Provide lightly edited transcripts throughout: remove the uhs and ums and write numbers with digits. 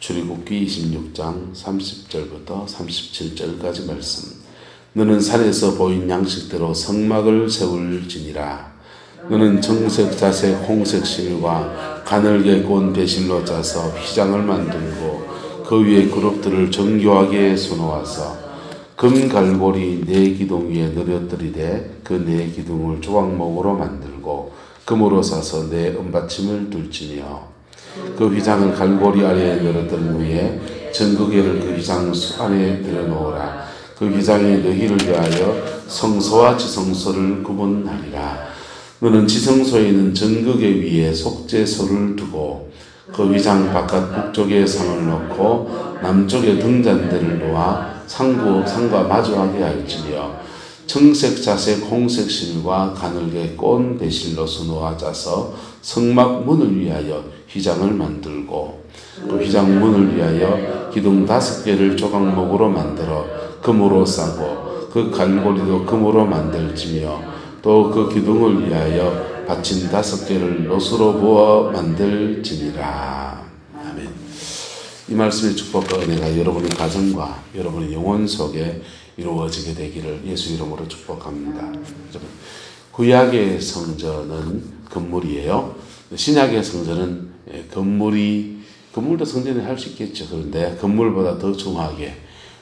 출애굽기 26장 30절부터 37절까지 말씀. 너는 산에서 보인 양식대로 성막을 세울지니라. 너는 정색, 자색, 홍색 실과 가늘게 꼰 배실로 짜서 휘장을 만들고 그 위에 그룹들을 정교하게 수놓아서 금 갈고리 네 기둥 위에 늘어뜨리되 그 네 기둥을 조각목으로 만들고 금으로 사서 네 은받침을 둘지니요. 그 휘장을 갈고리 아래에 늘어뜨린 후에 전극에를 그 휘장 안에 들여놓으라. 그 휘장이 너희를 위하여 성소와 지성소를 구분하리라. 너는 지성소에 있는 전극의 위에 속죄소를 두고 그 휘장 바깥 북쪽에 상을 놓고 남쪽에 등잔대를 놓아 상과 마주하게 할지니여. 청색, 자색, 홍색 실과 가늘게 꼰 배실로 수놓아 짜서 성막 문을 위하여 휘장을 만들고 그 휘장 문을 위하여 기둥 5개를 조각목으로 만들어 금으로 싸고 그 갈고리도 금으로 만들지며 또 그 기둥을 위하여 받침 5개를 노수로 부어 만들지니라. 아멘. 이 말씀의 축복과 은혜가 여러분의 가정과 여러분의 영혼 속에 이루어지게 되기를 예수 이름으로 축복합니다. 구약의 성전은 건물이에요. 신약의 성전은 건물도 성전을 할 수 있겠죠. 그런데 건물보다 더 중요하게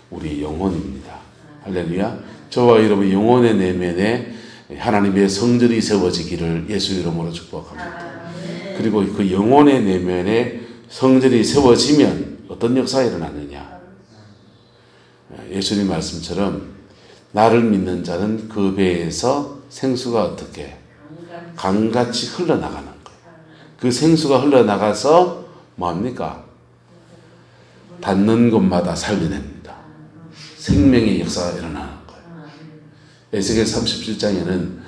우리 영혼입니다. 할렐루야. 저와 여러분 영혼의 내면에 하나님의 성전이 세워지기를 예수 이름으로 축복합니다. 그리고 그 영혼의 내면에 성전이 세워지면 어떤 역사가 일어나느냐. 예수님 말씀처럼 나를 믿는 자는 그 배에서 생수가 어떻게 강같이 흘러나가는 거예요. 그 생수가 흘러나가서 뭐합니까? 닿는 곳마다 살려냅니다. 생명의 역사가 일어나는 거예요. 에스겔 37장에는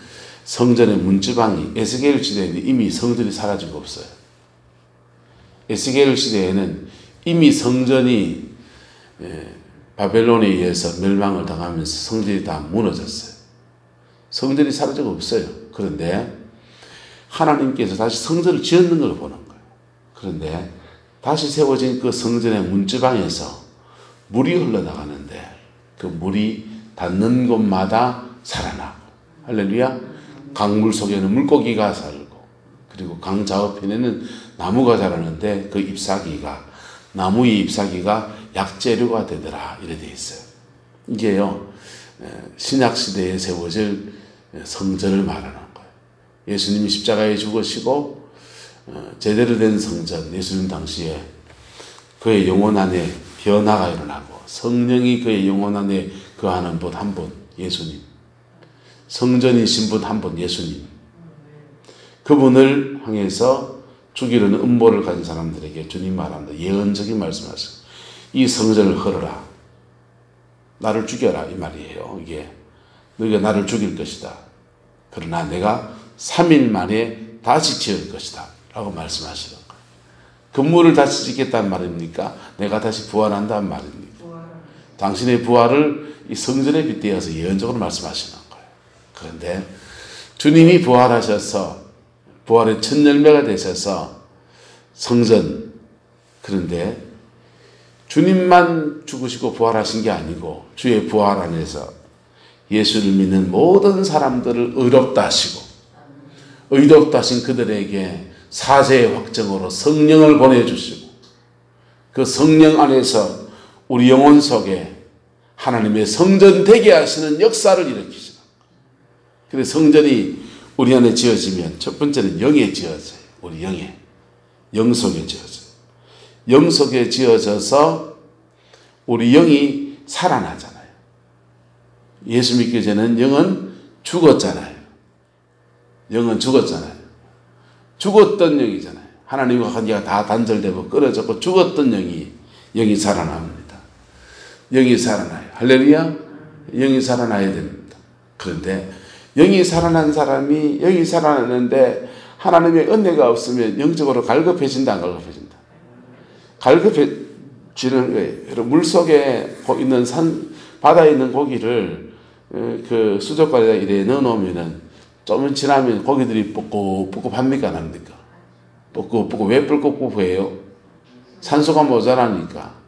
성전의 문지방이 에스겔 시대에는 이미 성전이 사라진 거 없어요. 에스겔 시대에는 이미 성전이 바벨론에 의해서 멸망을 당하면서 성전이 다 무너졌어요. 성전이 사라진 거 없어요. 그런데 하나님께서 다시 성전을 지었는 걸 보는 거예요. 그런데 다시 세워진 그 성전의 문지방에서 물이 흘러나가는데 그 물이 닿는 곳마다 살아나고, 할렐루야. 강물 속에는 물고기가 살고, 그리고 강 좌우편에는 나무가 자라는데 그 나무의 잎사귀가 약재료가 되더라. 이래 돼 있어요. 이게요, 신약시대에 세워질 성전을 말하는 거예요. 예수님이 십자가에 죽으시고 제대로 된 성전, 예수님 당시에 그의 영혼 안에 변화가 일어나고 성령이 그의 영혼 안에 거하는 분 한 분, 예수님. 성전이신 분 한 분, 예수님. 그분을 향해서 죽이려는 음모를 가진 사람들에게 주님 말합니다. 예언적인 말씀하세요. 이 성전을 헐어라. 나를 죽여라. 이 말이에요. 이게 너희가 나를 죽일 것이다. 그러나 내가 3일 만에 다시 지을 것이다. 라고 말씀하시는 거예요. 건물을 다시 짓겠다는 말입니까? 내가 다시 부활한다는 말입니까? 당신의 부활을 이 성전에 빗대어서 예언적으로 말씀하시는 거예요. 그런데 주님이 부활하셔서 부활의 첫 열매가 되셔서 성전, 그런데 주님만 죽으시고 부활하신 게 아니고 주의 부활 안에서 예수를 믿는 모든 사람들을 의롭다 하시고 의롭다 하신 그들에게 사죄의 확정으로 성령을 보내주시고 그 성령 안에서 우리 영혼 속에 하나님의 성전 되게 하시는 역사를 일으키시는 거예요. 그래서 성전이 우리 안에 지어지면 첫 번째는 영에 지어져요. 우리 영 속에 지어져요. 영 속에 지어져서 우리 영이 살아나잖아요. 예수 믿기 전에는 영은 죽었잖아요. 영은 죽었잖아요. 죽었던 영이잖아요. 하나님과 관계가 다 단절되고 끊어졌고 죽었던 영이 살아납니다. 영이 살아나요. 할렐루야. 영이 살아나야 됩니다. 그런데 영이 살아난 사람이 영이 살아나는데 하나님의 은혜가 없으면 영적으로 갈급해진다, 안 갈급해진다? 갈급해지는 거예요. 물 속에 있는 바다에 있는 고기를 그 수족관에다 이래 넣어놓으면은 좀 지나면 고기들이 뽀급뽀급 합니까, 안 합니까? 뽀급뽀급. 왜 뽀급뽀급해요? 산소가 모자라니까.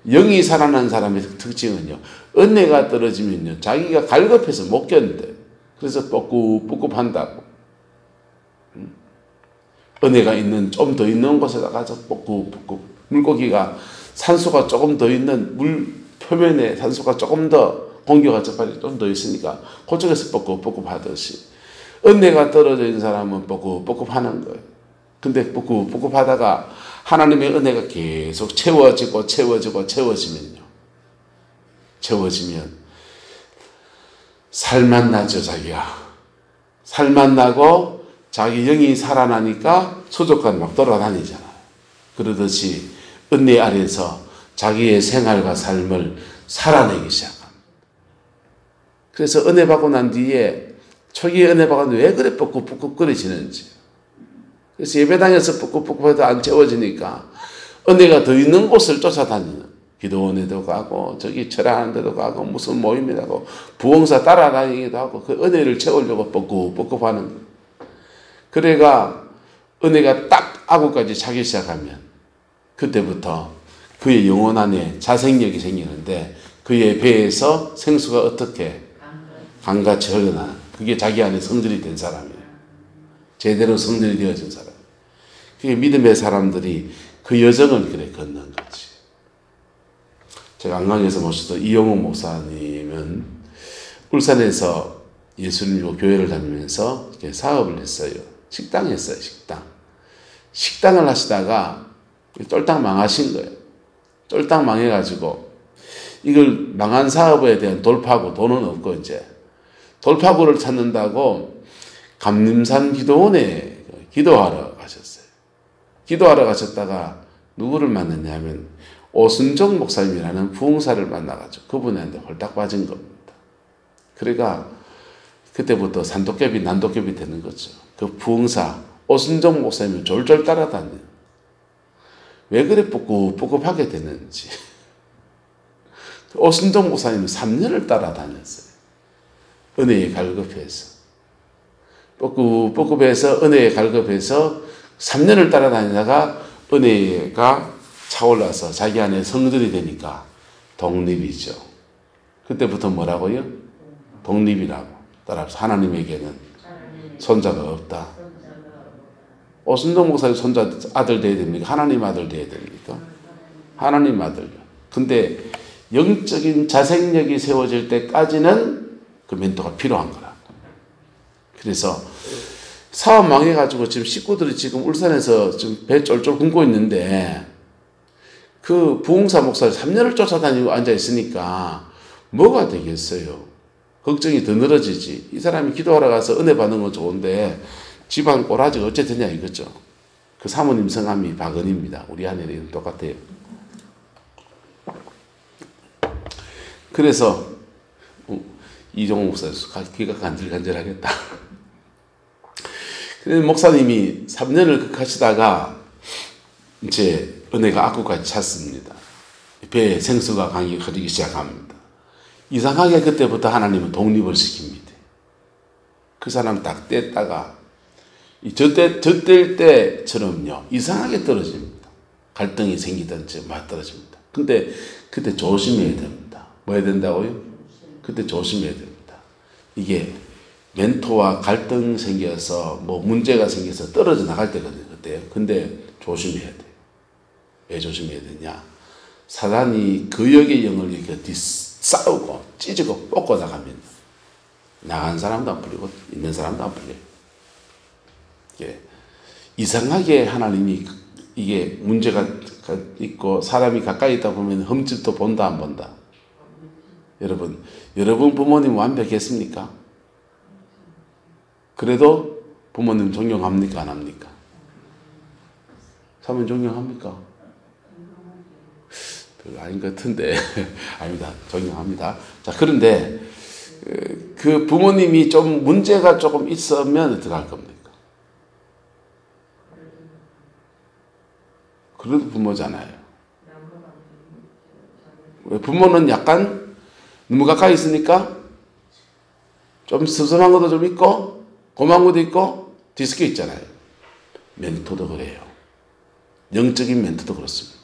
영이 살아난 사람의 특징은요, 은혜가 떨어지면요, 자기가 갈급해서 못 견뎌요. 그래서 뻐꾸뻐꾸 한다고. 은혜가 있는, 좀 더 있는 곳에다 가서 뻐꾸뻐꾸. 물고기가 산소가 조금 더 있는 물 표면에 산소가 조금 더 공기가 접하기 좀 더 있으니까 그쪽에서 뻐꾸뻐꾸 하듯이 은혜가 떨어져 있는 사람은 뻐꾸뻐꾸 하는 거예요. 근데 뻐꾸뻐꾸 하다가 하나님의 은혜가 계속 채워지면요. 채워지면 살만 나죠, 자기가. 살만 나고 자기 영이 살아나니까 수족관 막 돌아다니잖아요. 그러듯이 은혜 아래서 자기의 생활과 삶을 살아내기 시작합니다. 그래서 은혜 받고 난 뒤에 초기에 은혜 받았는데 왜 그래 뻑뻑거리지는지. 그래서 예배당에서 뻑뻑뻑 해도 안 채워지니까 은혜가 더 있는 곳을 쫓아다니는, 기도원에도 가고 저기 철학하는 데도 가고 무슨 모임에 가고 부흥사 따라다니기도 하고 그 은혜를 채우려고 뻑뻑뻑 하는 거예요. 그래가 은혜가 딱 아구까지 차기 시작하면 그때부터 그의 영혼 안에 자생력이 생기는데 그의 배에서 생수가 어떻게 강같이 흘러나는, 그게 자기 안에 성들이 된 사람이에요. 제대로 성들이 되어진 사람. 그게 믿음의 사람들이 그 여정을 그래 걷는 거지. 제가 안강에서 모셨던 이용호 목사님은 울산에서 예수님 믿고 교회를 다니면서 사업을 했어요. 식당 했어요, 식당. 식당을 하시다가 쫄딱 망하신 거예요. 쫄딱 망해가지고 이걸 망한 사업에 대한 돌파구, 돈은 없고 이제 돌파구를 찾는다고 감림산 기도원에 기도하러 가셨어요. 기도하러 가셨다가 누구를 만났냐면 오순정 목사님이라는 부흥사를 만나가지고 그분한테 홀딱 빠진 겁니다. 그러니까 그때부터 산도깨비 난도깨비 되는 거죠. 그 부흥사 오순정 목사님을 졸졸 따라다녀요. 왜 그래 쁘급쁘급하게 되는지. 오순정 목사님은 3년을 따라다녔어요. 은혜에 갈급해서. 뻐꾸해서 은혜에 갈급해서 3년을 따라다니다가 은혜가 차올라서 자기 안에 성들이 되니까 독립이죠. 그때부터 뭐라고요? 독립이라고. 따라서 하나님에게는 손자가 없다. 오순정 목사님 손자 아들 돼야 됩니까? 하나님 아들 돼야 됩니까? 하나님 아들. 근데 영적인 자생력이 세워질 때까지는 그 멘토가 필요한 거라. 그래서 사업 망해가지고 지금 식구들이 지금 울산에서 지금 배 쫄쫄 굶고 있는데 그 부흥사 목사를 3년을 쫓아다니고 앉아있으니까 뭐가 되겠어요? 걱정이 더 늘어지지. 이 사람이 기도하러 가서 은혜 받는 건 좋은데 집안 꼬라지가 어째 되냐 이거죠. 그 사모님 성함이 박은희입니다. 우리 아내랑 똑같아요. 그래서 이종호 목사 귀가 간질간질하겠다. 그래서 목사님이 3년을 극하시다가 이제 은혜가 악구까지 찼습니다. 배에 생수가 강이 흐르기 시작합니다. 이상하게 그때부터 하나님은 독립을 시킵니다. 그 사람 딱 뗐다가 젖뗄 때처럼요 이상하게 떨어집니다. 갈등이 생기든지 맞떨어집니다. 근데 그때 조심해야 됩니다. 뭐 해야 된다고요? 그때 조심해야 됩니다. 이게 멘토와 갈등 생겨서 뭐 문제가 생겨서 떨어져 나갈 때거든요. 그때요. 근데 조심해야 돼요. 왜 조심해야 되냐? 사단이 그 역의 영을 이렇게 싸우고 찢고 뽑고 나가면 나간 사람도 안 풀리고 있는 사람도 안 풀려요. 예. 이상하게 하나님이 이게 문제가 있고 사람이 가까이 있다 보면 흠집도 본다 안 본다. 여러분 부모님 완벽했습니까? 그래도 부모님 존경합니까 안 합니까? 사모님 존경합니까? 별로 아닌 것 같은데 아닙니다. 존경합니다. 자, 그런데 그 부모님이 좀 문제가 조금 있으면 어떻게 할 겁니까? 그래도 부모잖아요. 부모는 약간 너무 가까이 있으니까 좀 섭섭한 것도 좀 있고 고마운 것도 있고 뒤섞여 있잖아요. 멘토도 그래요. 영적인 멘토도 그렇습니다.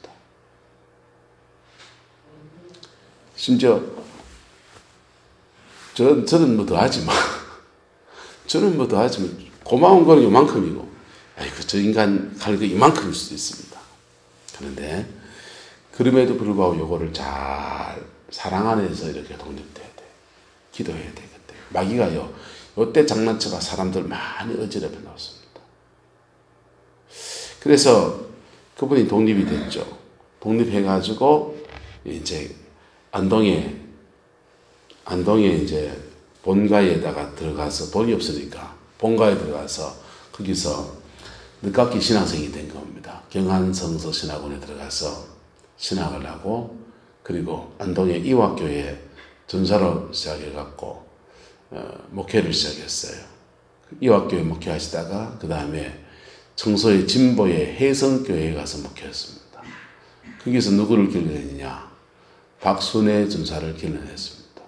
심지어 저는 뭐 더하지 마. 저는 뭐 더하지만 고마운 거는 이만큼이고, 아이고 저 인간 갈 거 이만큼일 수도 있습니다. 그런데 그럼에도 불구하고 요거를 잘 사랑 안에서 이렇게 독립돼야 돼. 기도해야 돼. 그때 마귀가요, 요때 장난쳐가 사람들 많이 어지럽혀 놓습니다. 그래서 그분이 독립이 됐죠. 독립해가지고 이제 안동에 이제 본가에다가 들어가서, 돈이 없으니까 본가에 들어가서 거기서 늦깎이 신학생이 된 겁니다. 경안성서 신학원에 들어가서 신학을 하고, 그리고 안동의 이화교회 전사로 시작해갖고 목회를 시작했어요. 이화교회 목회하시다가 그 다음에 청소의 진보의 혜성교회에 가서 목회했습니다. 거기서 누구를 길러냈느냐? 박순애 전사를 길러냈습니다.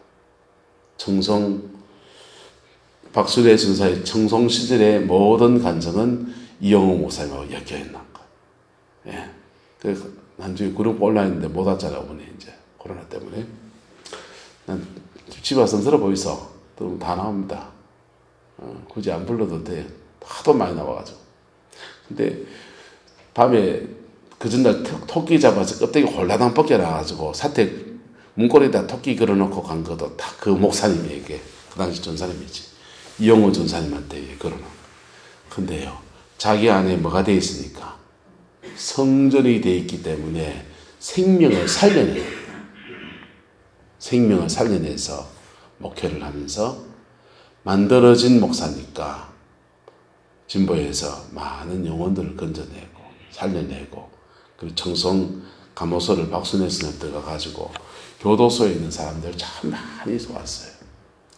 박순애 전사의 청송 시절의 모든 간증은 이영호 목사님하고 엮여있는 거예요. 예. 그래서 나중에 그룹 온라인인데 못 왔잖아요, 어머니, 이제. 코로나 때문에. 난 집에 와서 들어보이소. 들으면 다 나옵니다. 굳이 안 불러도 돼. 하도 많이 나와가지고. 근데 밤에 그 전날 토끼 잡아서 껍데기 홀라당 벗겨놔가지고 사택 문고리에다 토끼 걸어놓고 간 것도 다 그 목사님에게, 그 당시 전사님이지, 이영호 전사님한테 걸어놓은. 근데요, 자기 안에 뭐가 돼 있으니까 성전이 돼 있기 때문에 생명을 살려내서 목회를 하면서 만들어진 목사니까 진보에서 많은 영혼들을 건져내고 살려내고, 그리고 청송 감호소를 박순애 스님 들어가가지고 교도소에 있는 사람들 참 많이 왔어요.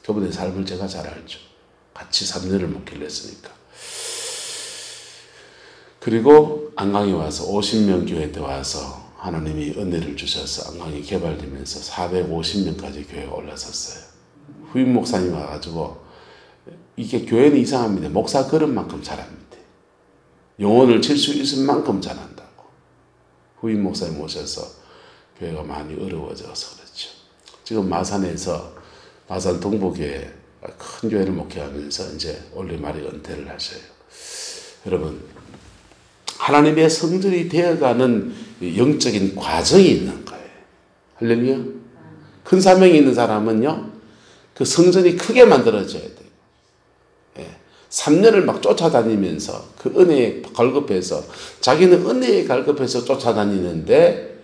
그분의 삶을 제가 잘 알죠. 같이 3년을 목회를 했으니까. 그리고 안강에 와서 50명 교회 때 와서 하나님이 은혜를 주셔서 안강이 개발되면서 450명까지 교회가 올라섰어요. 후임 목사님 와가지고, 이게 교회는 이상합니다. 목사 그릇만큼 잘합니다. 영혼을 칠 수 있을 만큼 잘한다고. 후임 목사님 오셔서 교회가 많이 어려워져서 그렇죠. 지금 마산 동북교회 큰 교회를 목회하면서 이제 올해 말에 은퇴를 하셔요. 여러분, 하나님의 성전이 되어가는 영적인 과정이 있는 거예요. 할렐루야. 큰 사명이 있는 사람은요, 그 성전이 크게 만들어져야 돼요. 3년을 막 쫓아다니면서 그 은혜에 갈급해서, 자기는 은혜에 갈급해서 쫓아다니는데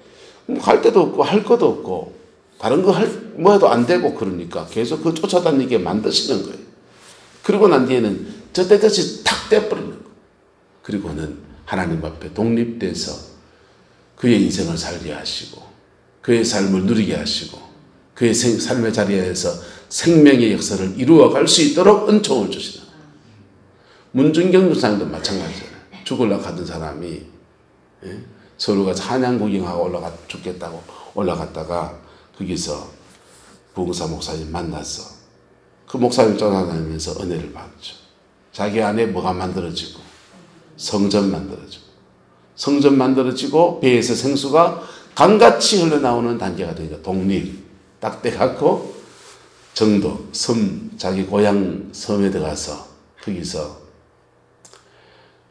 갈 데도 없고 할 것도 없고 다른 거 뭐 해도 안 되고, 그러니까 계속 그 쫓아다니게 만드시는 거예요. 그리고 난 뒤에는 저 때듯이 탁 떼버리는 거예요. 그리고는 하나님 앞에 독립돼서 그의 인생을 살게 하시고, 그의 삶을 누리게 하시고, 그의 삶의 자리에서 생명의 역사를 이루어갈 수 있도록 은총을 주시는 거예요. 문준경 목사님도 마찬가지잖아요. 죽으려고 하던 사람이, 서로가 찬양 구경하고 죽겠다고 올라갔다가 거기서 부흥사 목사님 만나서 그 목사님 쫓아다니면서 은혜를 받죠. 자기 안에 뭐가 만들어지고, 성전 만들어지고 배에서 생수가 강같이 흘러나오는 단계가 되니까 독립 딱 돼갖고 정도 자기 고향 섬에 들어가서 거기서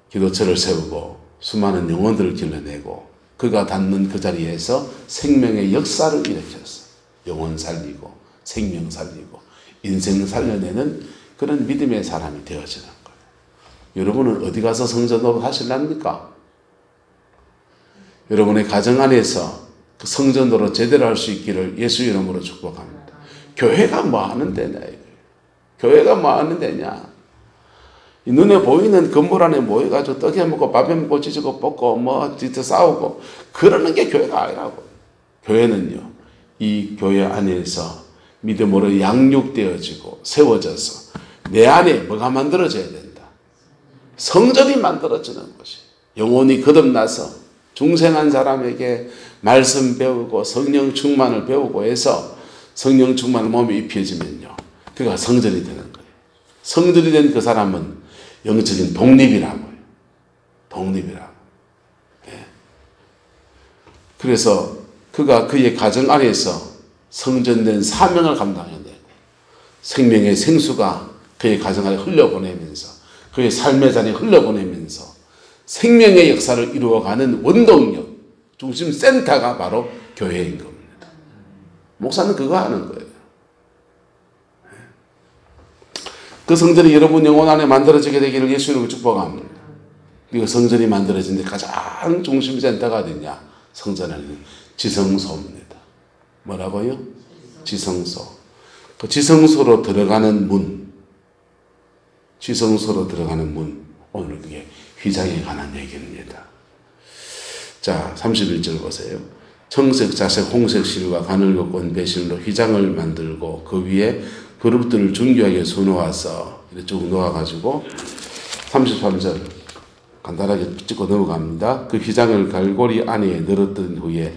기도처를 세우고 수많은 영혼들을 길러내고, 그가 닿는 그 자리에서 생명의 역사를 일으켰어. 영혼 살리고 생명 살리고 인생 살려내는 그런 믿음의 사람이 되어지는 거예요. 여러분은 어디 가서 성전 노릇 하실랍니까? 여러분의 가정 안에서 그 성전 노릇 제대로 할 수 있기를 예수 이름으로 축복합니다. 교회가 뭐 하는 데냐? 교회가 뭐 하는 데냐? 이 눈에 보이는 건물 안에 모여가지고 떡해 먹고 밥해 먹고 찢고 볶고 뭐 진짜 싸우고 그러는 게 교회가 아니라고. 교회는요, 이 교회 안에서 믿음으로 양육되어지고 세워져서 내 안에 뭐가 만들어져야 된다. 성전이 만들어지는 것이. 영혼이 거듭나서 중생한 사람에게 말씀 배우고 성령 충만을 배우고 해서 성령 충만을 몸에 입혀지면요, 그가 성전이 되는 거예요. 성전이 된 그 사람은 영적인 독립이라고요. 독립이라고. 예. 그래서 그가 그의 가정 안에서 성전된 사명을 감당해야 되고 생명의 생수가 그의 가정 안에 흘려보내면서 그의 삶의 자리에 흘려보내면서 생명의 역사를 이루어가는 원동력, 중심 센터가 바로 교회인 겁니다. 목사는 그거 하는 거예요. 그 성전이 여러분 영혼 안에 만들어지게 되기를 예수님을 축복합니다. 그 성전이 만들어진 데 가장 중심 센터가 어디냐? 성전 안에는 지성소입니다. 뭐라고요? 지성소. 그 지성소로 들어가는 문. 지성소로 들어가는 문. 오늘 그게 휘장에 관한 얘기입니다. 자, 31절 보세요. 청색, 자색, 홍색 실과 가늘고 꼰 배실로 휘장을 만들고 그 위에 그룹들을 중교하게 수놓아서 이렇게 쭉 놓아가지고 33절 간단하게 찍고 넘어갑니다. 그 휘장을 갈고리 안에 늘었던 후에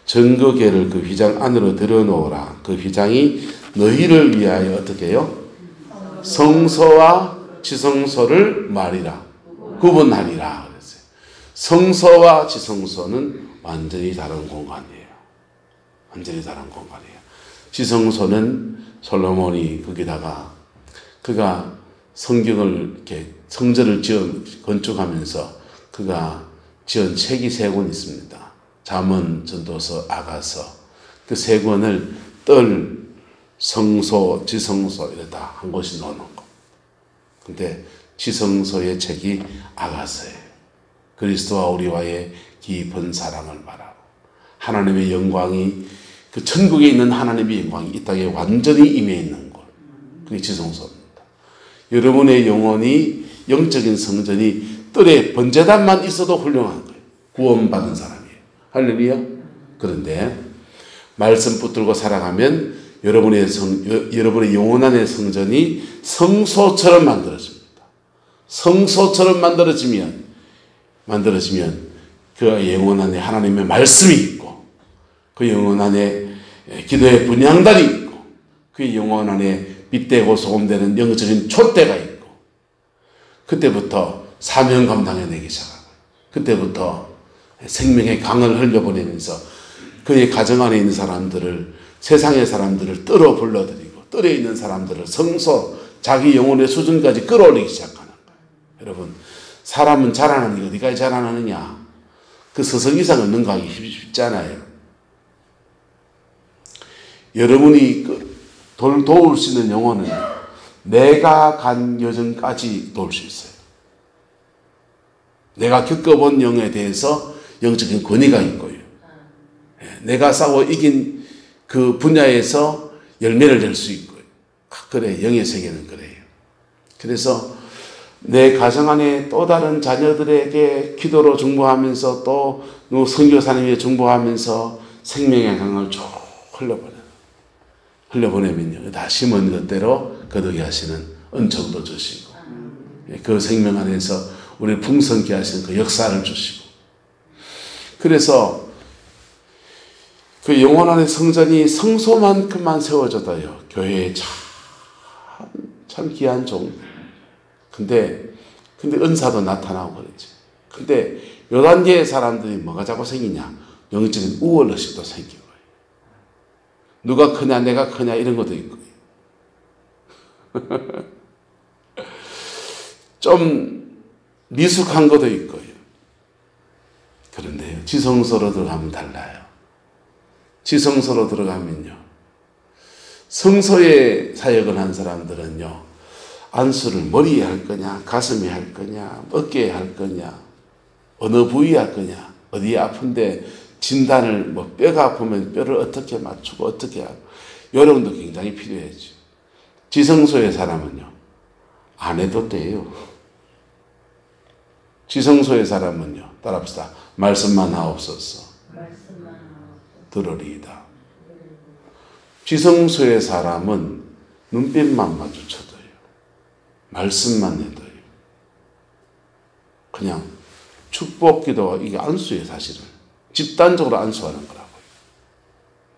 증거계를 그 휘장 안으로 들여놓으라. 그 휘장이 너희를 위하여 어떻게 해요? 성소와 지성소를 말이라. 구분하리라. 그랬어요. 성소와 지성소는 완전히 다른 공간이에요. 완전히 다른 공간이에요. 지성소는 솔로몬이 거기다가 그가 성경을 이렇게 성전을 건축하면서 그가 지은 책이 3권 있습니다. 잠언, 전도서, 아가서. 그 3권을 뜰, 성소, 지성소 이러다 한 곳이 넣어놓은 거. 근데 지성소의 책이 아가서예요. 그리스도와 우리와의 깊은 사랑을 말하고 하나님의 영광이 그 천국에 있는 하나님의 영광이 이 땅에 완전히 임해 있는 곳. 그게 지성소입니다. 여러분의 영혼이 영적인 성전이 뜰에 번제단만 있어도 훌륭한 거예요. 구원받은 사람이에요. 할렐루야. 그런데 말씀 붙들고 살아가면 여러분의 영혼 안의 성전이 성소처럼 만들어집니다. 성소처럼 만들어지면 그 영혼 안에 하나님의 말씀이 있고 그 영혼 안에 기도의 분향단이 있고 그 영혼 안에 빛되고 소금되는 영적인 촛대가 있고 그때부터 사명 감당해내기 시작하고 그때부터 생명의 강을 흘려보내면서 그의 가정 안에 있는 사람들을 세상의 사람들을 뜰어 불러들이고 뜰에 있는 사람들을 성소 자기 영혼의 수준까지 끌어올리기 시작하는 거예요. 여러분 사람은 자라나는 게 어디까지 자라나느냐 그 서성 이상을 능가하기 쉽지 않아요. 여러분이 도울 수 있는 영혼은 내가 간 여정까지 도울 수 있어요. 내가 겪어본 영에 대해서 영적인 권위가 있고요. 내가 싸워 이긴 그 분야에서 열매를 낼 수 있고요. 그래, 영의 세계는 그래요. 그래서 내 가정 안에 또 다른 자녀들에게 기도로 중보하면서 또 선교사님에 중보하면서 생명의 강을 쭉 흘려보내면요. 다 심은 것대로 거두게 하시는 은총도 주시고 그 생명 안에서 우리를 풍성케 하시는 그 역사를 주시고 그래서 그 영혼 안의 성전이 성소만큼만 세워져도요. 교회에 참 귀한 종. 근데 은사도 나타나고 그러지. 근데 요 단계의 사람들이 뭐가 자꾸 생기냐? 영적인 우월의식도 생기고 누가 크냐 내가 크냐 이런 것도 있고 좀 미숙한 것도 있고요. 그런데요. 지성소로 들어가면 달라요. 지성소로 들어가면요. 성소에 사역을 한 사람들은요. 안수를 머리에 할 거냐 가슴에 할 거냐 어깨에 할 거냐 어느 부위에 할 거냐 어디에 아픈데 진단을 뭐 뼈가 아프면 뼈를 어떻게 맞추고 어떻게 하고 요령도 굉장히 필요하죠. 지성소의 사람은요. 안 해도 돼요. 지성소의 사람은요. 따라합시다. 말씀만 하옵소서. 들으리이다. 지성소의 사람은 눈빛만 마주쳐도요. 말씀만 해도요. 그냥 축복기도가 이게 안수예요. 사실은. 집단적으로 안수하는 거라고요.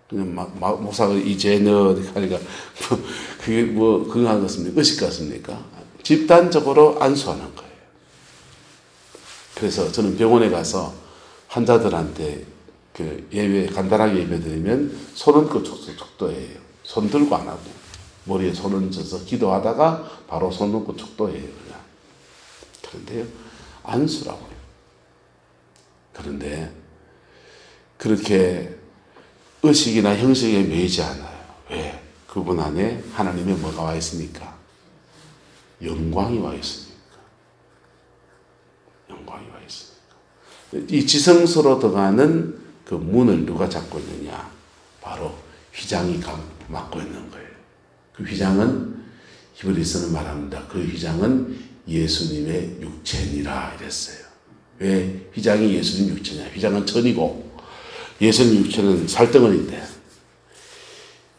그냥 목사가 이제 너 하니까 그게 뭐 그거 같습니까? 의식 같습니까? 집단적으로 안수하는 거예요. 그래서 저는 병원에 가서 환자들한테 그 예배, 간단하게 예배 드리면 손 얹고 축도예요. 손 들고 안 하고. 머리에 손 얹어서 기도하다가 바로 손 얹고 축도예요. 그냥. 그런데요, 안수라고요. 그런데 그렇게 의식이나 형식에 매이지 않아요. 왜? 그분 안에 하나님의 뭐가 와 있으니까? 영광이 와 있으니까. 영광이 와 있으니까. 이 지성소로 들어가는 그 문을 누가 잡고 있느냐? 바로 휘장이 맡고 있는 거예요. 그 휘장은 히브리서는 말합니다. 그 휘장은 예수님의 육체니라 이랬어요. 왜 휘장이 예수님 육체냐? 휘장은 천이고 예수님 육체는 살덩어리인데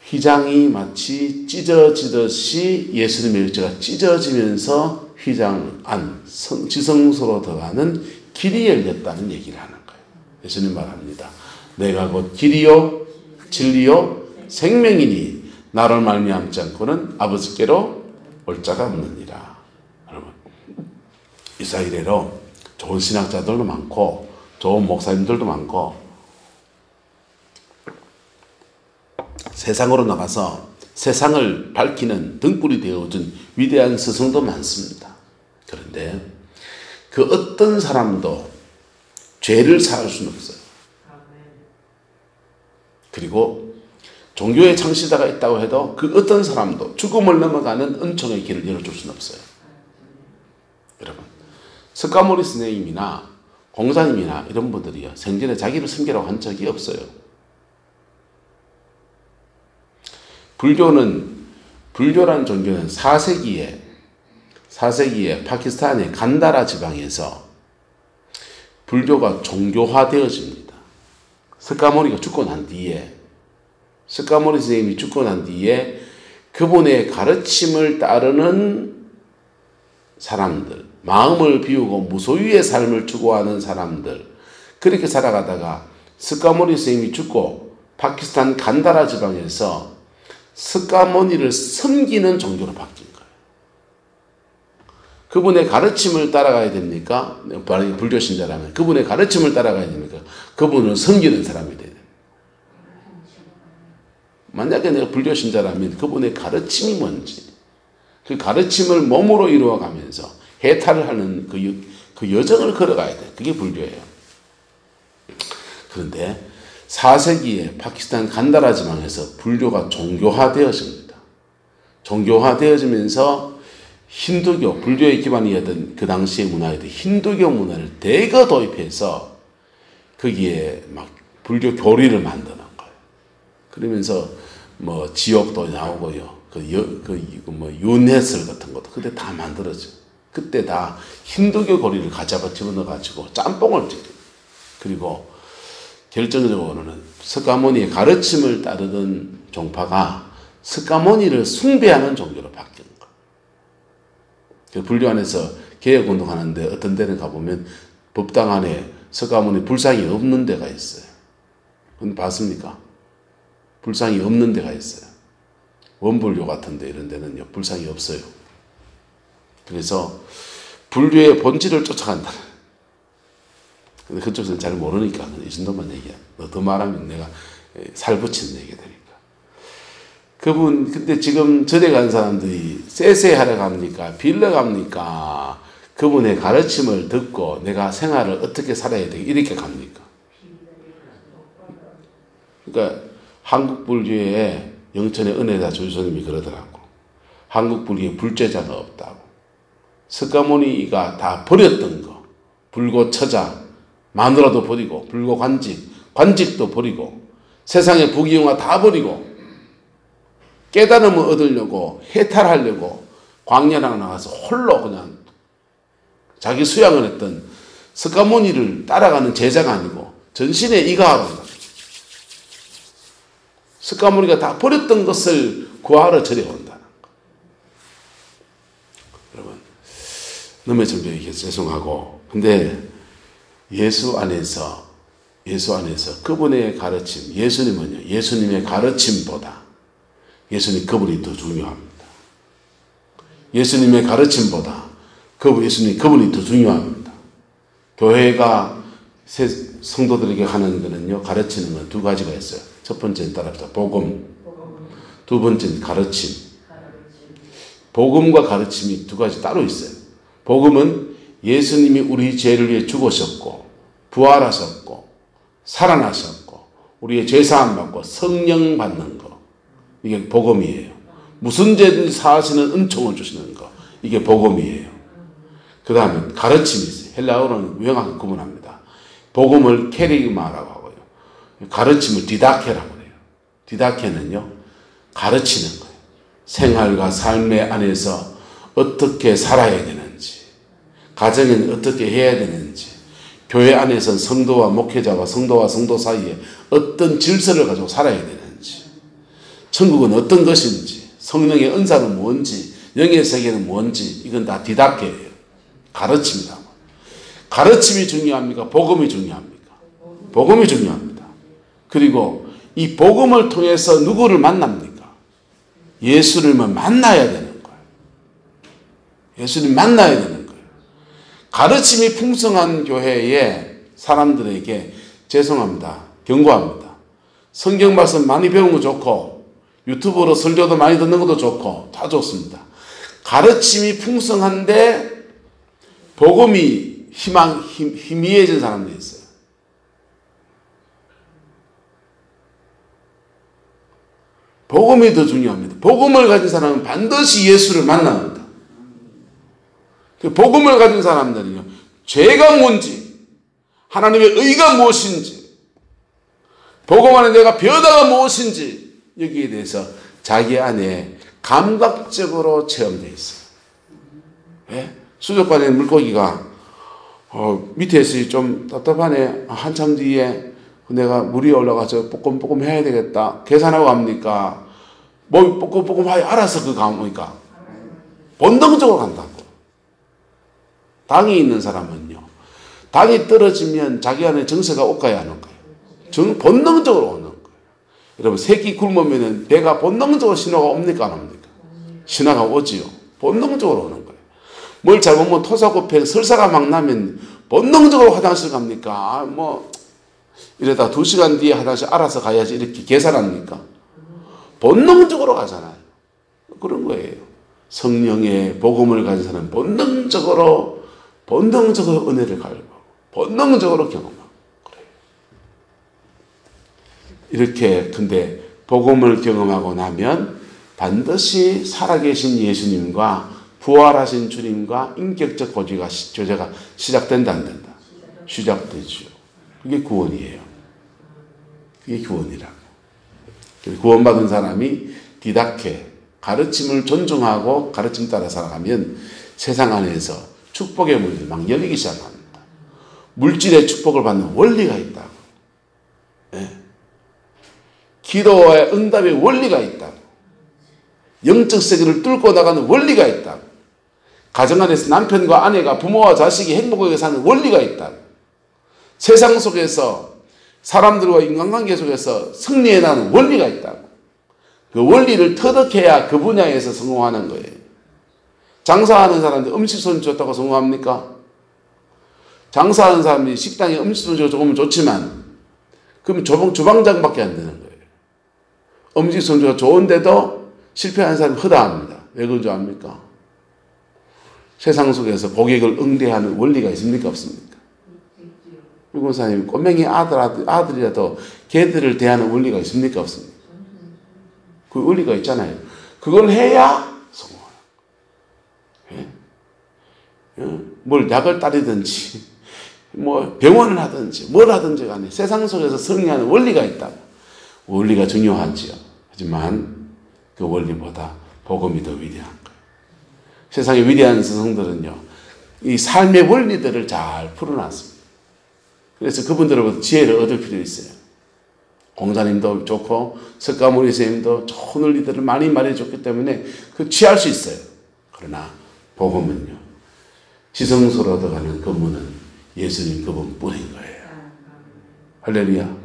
휘장이 마치 찢어지듯이 예수님의 육체가 찢어지면서 휘장 안 지성소로 들어가는 길이 열렸다는 얘기를 하는 거예요. 예수님 말합니다. 내가 곧 길이요 진리요 생명이니 나를 말미암지 않고는 아버지께로 올 자가 없느니라. 여러분, 이스라엘에로 좋은 신학자들도 많고 좋은 목사님들도 많고 세상으로 나가서 세상을 밝히는 등불이 되어준 위대한 스승도 많습니다. 그런데 그 어떤 사람도 죄를 사할 수는 없어요. 그리고 종교의 창시자가 있다고 해도 그 어떤 사람도 죽음을 넘어가는 은총의 길을 열어줄 수는 없어요. 여러분, 스카모리 스님이나 공자님이나 이런 분들이요, 생전에 자기를 숨기라고 한 적이 없어요. 불교란 종교는 4세기에 파키스탄의 간다라 지방에서 불교가 종교화되어집니다. 스카모리가 죽고 난 뒤에, 스카모리 선생님이 죽고 난 뒤에 그분의 가르침을 따르는 사람들, 마음을 비우고 무소유의 삶을 추구하는 사람들, 그렇게 살아가다가 스카모리 선생님이 죽고 파키스탄 간다라 지방에서 스카모니를 섬기는 종교로 바뀐 거예요. 그분의 가르침을 따라가야 됩니까? 불교 신자라면 그분의 가르침을 따라가야 됩니까? 그분을 섬기는 사람이 돼야 됩니다. 만약에 내가 불교 신자라면 그분의 가르침이 뭔지, 그 가르침을 몸으로 이루어가면서 해탈을 하는 그 여정을 걸어가야 돼. 그게 불교예요. 그런데 4세기에 파키스탄 간다라 지방에서 불교가 종교화되어집니다. 종교화되어지면서 힌두교, 불교의 기반이었던 그 당시의 문화였던 힌두교 문화를 대거 도입해서 거기에 막 불교 교리를 만드는 거예요. 그러면서 뭐 지옥도 나오고요. 윤회설 같은 것도 그때 다 만들어져. 그때 다 힌두교 교리를 가져가 집어넣어가지고 짬뽕을 찍어요. 그리고 결정적으로는 스카모니의 가르침을 따르던 종파가 스카모니를 숭배하는 종교로 바뀐 거예요. 불교 안에서 개혁운동하는데 어떤 데는 가보면 법당 안에 스카모니 불상이 없는 데가 있어요. 근데 봤습니까? 불상이 없는 데가 있어요. 원불교 같은 데 이런 데는요, 불상이 없어요. 그래서 불교의 본질을 쫓아간다. 근데 그쪽에서는 잘 모르니까 이 정도만 얘기야. 너 더 말하면 내가 살 붙이는 얘기가 되니까. 그분 근데 지금 절에 간 사람들이 쎄쎄하러 갑니까? 빌러 갑니까? 그분의 가르침을 듣고 내가 생활을 어떻게 살아야 돼? 이렇게 갑니까? 그러니까 한국 불교에 영천의 은혜자 조유선님이 그러더라고. 한국 불교에 불제자가 없다고. 스카모니가 다 버렸던 거. 불고처자 마누라도 버리고, 불고관직, 관직도 버리고, 세상의 부귀영화 다 버리고, 깨달음을 얻으려고, 해탈하려고, 광야랑 나가서 홀로 그냥 자기 수양을 했던 스카모니를 따라가는 제자가 아니고, 전신에 이가하러 온다. 스카모니가 다 버렸던 것을 구하러 절에 온다는 거. 여러분, 너무 좀 죄송하고, 근데 예수 안에서 그분의 가르침, 예수님은요, 예수님의 가르침보다 예수님 그분이 더 중요합니다. 예수님의 가르침보다 예수님 그분이 더 중요합니다. 교회가 성도들에게 하는 거는요, 가르치는 건 두 가지가 있어요. 첫 번째는 따라합시다. 복음. 두 번째는 가르침. 복음과 가르침이 두 가지 따로 있어요. 복음은 예수님이 우리 죄를 위해 죽으셨고, 부활하셨고, 살아나셨고, 우리의 죄사함 받고 성령 받는 거. 이게 복음이에요. 무슨 죄든지 사하시는 은총을 주시는 거. 이게 복음이에요. 그 다음에 가르침이 있어요. 헬라어로는 명확히 구분합니다. 복음을 케리그마라고 하고요. 가르침을 디다케라고 해요. 디다케는요, 가르치는 거예요. 생활과 삶의 안에서 어떻게 살아야 되는지, 가정에는 어떻게 해야 되는지, 교회 안에서는 성도와 목회자와 성도와 성도 사이에 어떤 질서를 가지고 살아야 되는지, 천국은 어떤 것인지, 성령의 은사는 뭔지, 영의 세계는 뭔지, 이건 다 디다케예요. 가르칩니다. 가르침이 중요합니까? 복음이 중요합니까? 복음이 중요합니다. 그리고 이 복음을 통해서 누구를 만납니까? 예수님을 만나야 되는 거예요. 예수님 만나야 되는 거예요. 가르침이 풍성한 교회에 사람들에게 죄송합니다. 경고합니다. 성경 말씀 많이 배우는 거 좋고 유튜브로 설교도 많이 듣는 것도 좋고 다 좋습니다. 가르침이 풍성한데 복음이 희미해진 사람들이 있어요. 복음이 더 중요합니다. 복음을 가진 사람은 반드시 예수를 만납니다. 복음을 가진 사람들은요, 죄가 뭔지, 하나님의 의가 무엇인지, 복음 안에 내가 변화가 무엇인지, 여기에 대해서 자기 안에 감각적으로 체험되어 있어요. 왜? 수족관에 물고기가 밑에서 좀 답답하네. 한참 뒤에 내가 물이 올라가서 뽀꼼뽀꼼 해야 되겠다. 계산하고 갑니까? 뭐 뽀꼼뽀꼼 하여 알아서 그 가니까 본능적으로 간다고. 당이 있는 사람은요, 당이 떨어지면 자기 안에 정서가 올까요, 안 올까요? 본능적으로 오는 거예요. 여러분, 새끼 굶으면 배가 본능적으로 신호가 옵니까, 안 옵니까? 신호가 오지요. 본능적으로 오는 거예요. 뭘 잘못하면 토사구팽 설사가 막 나면 본능적으로 화장실 갑니까? 이러다 2시간 뒤에 화장실 알아서 가야지 이렇게 계산합니까? 본능적으로 가잖아요. 그런 거예요. 성령의 복음을 가진 사람은 본능적으로 은혜를 갈고 본능적으로 경험하고 그래요. 이렇게 근데 복음을 경험하고 나면 반드시 살아계신 예수님과 부활하신 주님과 인격적 교제가 시작된다 안 된다? 시작되죠. 그게 구원이에요. 그게 구원이라고. 구원받은 사람이 디다케, 가르침을 존중하고 가르침 따라 살아가면 세상 안에서 축복의 문이 막 열리기 시작합니다. 물질의 축복을 받는 원리가 있다고. 네. 기도의 응답의 원리가 있다고. 영적 세계를 뚫고 나가는 원리가 있다고. 가정 안에서 남편과 아내가 부모와 자식이 행복하게 사는 원리가 있다고. 세상 속에서 사람들과 인간관계 속에서 승리해 나가는 원리가 있다고. 그 원리를 터득해야 그 분야에서 성공하는 거예요. 장사하는 사람들 음식 손이 좋다고 성공합니까? 장사하는 사람이 식당에 음식 손이 조금 좋지만 그럼 주방장밖에 안 되는 거예요. 음식 손이 좋은데도 실패하는 사람이 허다합니다. 왜 그런 줄 압니까? 세상 속에서 고객을 응대하는 원리가 있습니까? 없습니까? 유권사님, 꼬맹이 아들이라도 걔들을 대하는 원리가 있습니까? 없습니까? 그 원리가 있잖아요. 그걸 해야 성공하는 거예요. 뭘 약을 따르든지, 병원을 하든지, 뭘 하든지 간에 세상 속에서 승리하는 원리가 있다고. 원리가 중요하지요. 하지만 그 원리보다 복음이 더 위대한 거예요. 세상의 위대한 스승들은요, 이 삶의 원리들을 잘 풀어놨습니다. 그래서 그분들로부터 지혜를 얻을 필요 있어요. 공자님도 좋고 석가모니 선생님도 좋은 원리들을 많이 말해줬기 때문에 그 취할 수 있어요. 그러나 복음은요, 지성소로 들어가는 그문은 예수님 그분뿐인 거예요. 할렐루야.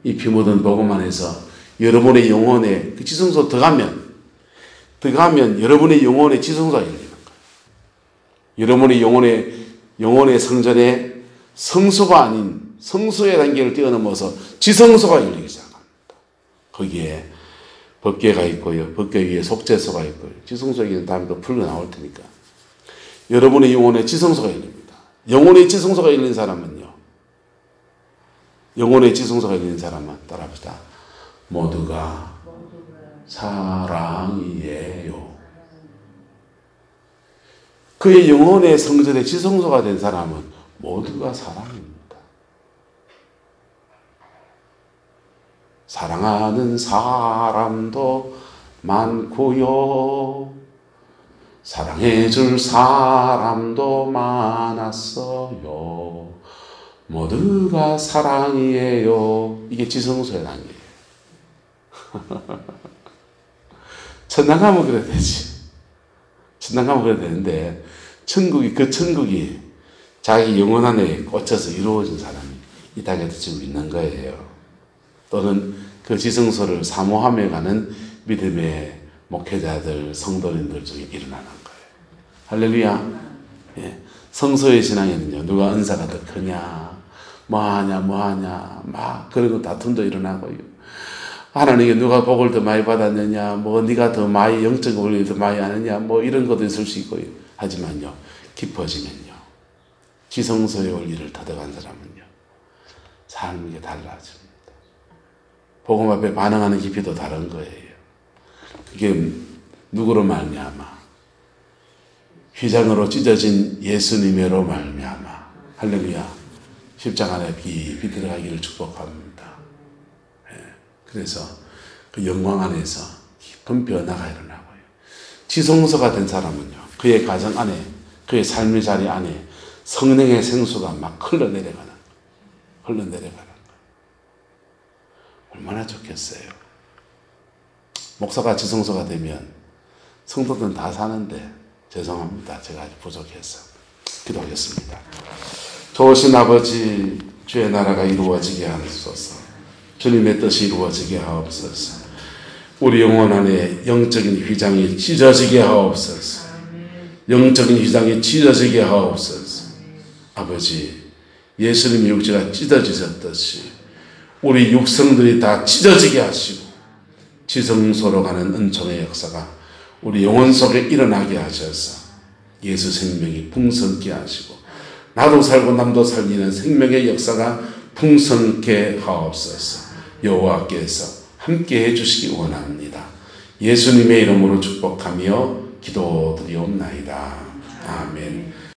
이 피 묻은 복음 안에서 여러분의 영혼에 그 지성소 들어가면 여러분의 영혼의 지성소가 열리는 거예요. 여러분의 영혼의 성전에 성소가 아닌 성소의 단계를 뛰어넘어서 지성소가 열리기 시작합니다. 거기에 법궤가 있고요. 법궤 위에 속죄소가 있고요. 지성소에는 다음에 또 풀려 나올 테니까. 여러분의 영혼의 지성소가 열립니다. 영혼의 지성소가 열린 사람은요. 영혼의 지성소가 열린 사람은 따라합시다. 모두가 사랑이에요. 그의 영혼의 성전의 지성소가 된 사람은 모두가 사랑입니다. 사랑하는 사람도 많고요. 사랑해줄 사람도 많았어요. 모두가 사랑이에요. 이게 지성소의 단계예요. 천당 가면 그래야 되지. 천당 가면 그래야 되는데 그 천국이 자기 영혼 안에 꽂혀서 이루어진 사람이 이 땅에도 지금 있는 거예요. 또는 그 지성소를 사모하며 가는 믿음의 목회자들, 성도님들 중에 일어나는 거예요. 할렐루야. 예. 성소의 신앙에는요, 누가 은사가 더 크냐, 뭐하냐, 막 그런 거 다툼도 일어나고요. 하나님께 누가 복을 더 많이 받았느냐, 뭐 네가 더 많이 영적 원리를 더 많이 아느냐, 뭐 이런 것도 있을 수 있고요. 하지만요, 깊어지면요, 지성소의 원리를 터득한 사람은요, 삶이 달라집니다. 복음 앞에 반응하는 깊이도 다른 거예요. 그게 누구로 말미암아? 휘장으로 찢어진 예수님으로 말미암아. 할렐루야. 십자가 안에 깊이 들어가기를 축복합니다. 예. 그래서 그 영광 안에서 깊은 변화가 일어나고요. 지성소가 된 사람은요, 그의 가정 안에, 그의 삶의 자리 안에 성령의 생수가 막 흘러내려가는 거예요. 얼마나 좋겠어요. 목사가 지성소가 되면 성도들은 다 사는데 죄송합니다. 제가 아직 부족해서. 기도하겠습니다. 좋으신 아버지, 주의 나라가 이루어지게 하옵소서. 주님의 뜻이 이루어지게 하옵소서. 우리 영혼 안에 영적인 휘장이 찢어지게 하옵소서. 영적인 휘장이 찢어지게 하옵소서. 아버지, 예수님의 육체가 찢어지셨듯이 우리 육성들이 다 찢어지게 하시고 지성소로 가는 은총의 역사가 우리 영혼 속에 일어나게 하셔서 예수 생명이 풍성케 하시고 나도 살고 남도 살리는 생명의 역사가 풍성케 하옵소서. 여호와께서 함께 해주시기 원합니다. 예수님의 이름으로 축복하며 기도드리옵나이다. 아멘.